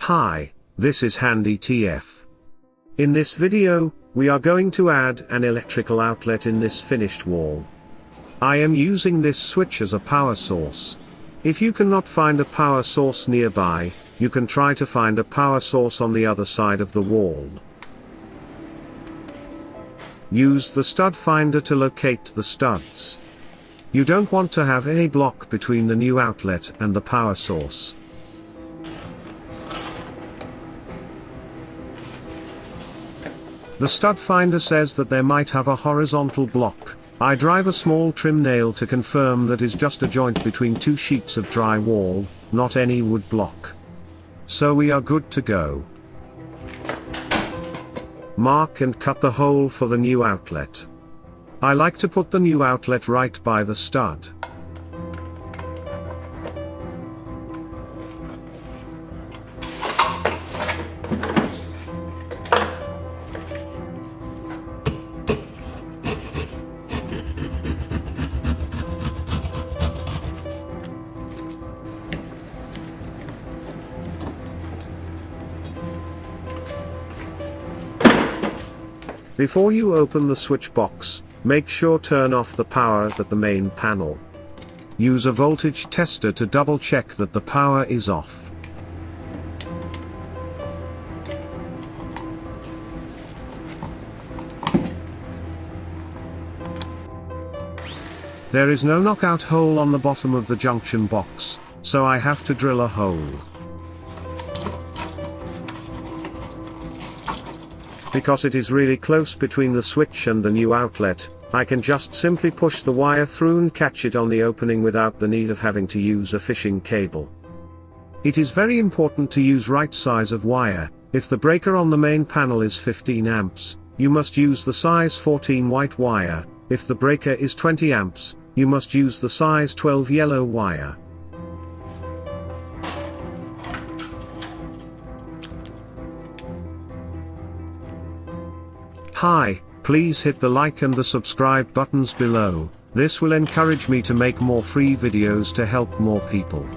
Hi, this is Handy TF. In this video, we are going to add an electrical outlet in this finished wall. I am using this switch as a power source. If you cannot find a power source nearby, you can try to find a power source on the other side of the wall. Use the stud finder to locate the studs. You don't want to have any block between the new outlet and the power source. The stud finder says that there might have a horizontal block. I drive a small trim nail to confirm that is just a joint between two sheets of drywall, not any wood block. So we are good to go. Mark and cut the hole for the new outlet. I like to put the new outlet right by the stud. Before you open the switch box, make sure turn off the power at the main panel. Use a voltage tester to double check that the power is off. There is no knockout hole on the bottom of the junction box, so I have to drill a hole. Because it is really close between the switch and the new outlet, I can just simply push the wire through and catch it on the opening without the need of having to use a fishing cable. It is very important to use right size of wire. If the breaker on the main panel is 15 amps, you must use the size 14 white wire. If the breaker is 20 amps, you must use the size 12 yellow wire. Hi, please hit the like and the subscribe buttons below. This will encourage me to make more free videos to help more people.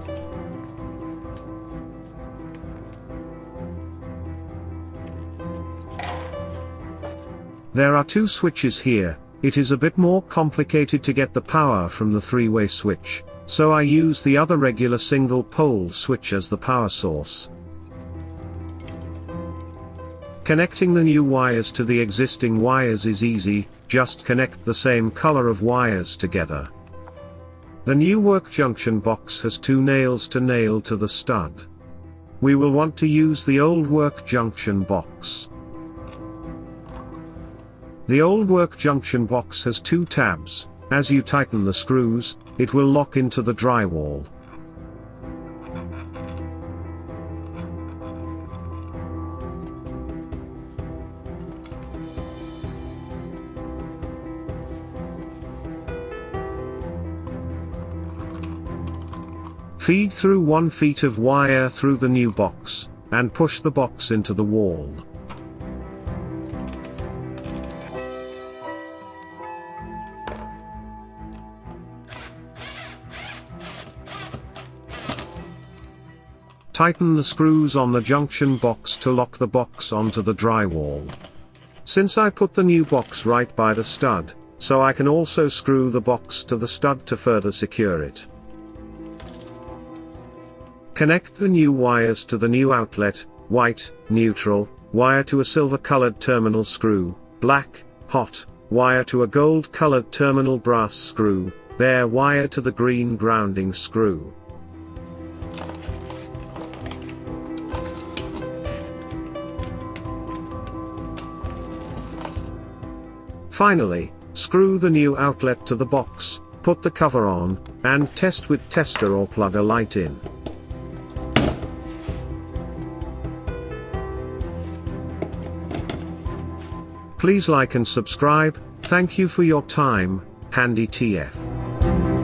There are two switches here. It is a bit more complicated to get the power from the three-way switch, so I use the other regular single pole switch as the power source. Connecting the new wires to the existing wires is easy, just connect the same color of wires together. The new work junction box has two nails to nail to the stud. We will want to use the old work junction box. The old work junction box has two tabs. As you tighten the screws, it will lock into the drywall. Feed through 1 feet of wire through the new box, and push the box into the wall. Tighten the screws on the junction box to lock the box onto the drywall. Since I put the new box right by the stud, so I can also screw the box to the stud to further secure it. Connect the new wires to the new outlet, white, neutral, wire to a silver-colored terminal screw, black, hot, wire to a gold-colored terminal brass screw, bare wire to the green grounding screw. Finally, screw the new outlet to the box, put the cover on, and test with tester or plug a light in. Please like and subscribe. Thank you for your time, Handy TF.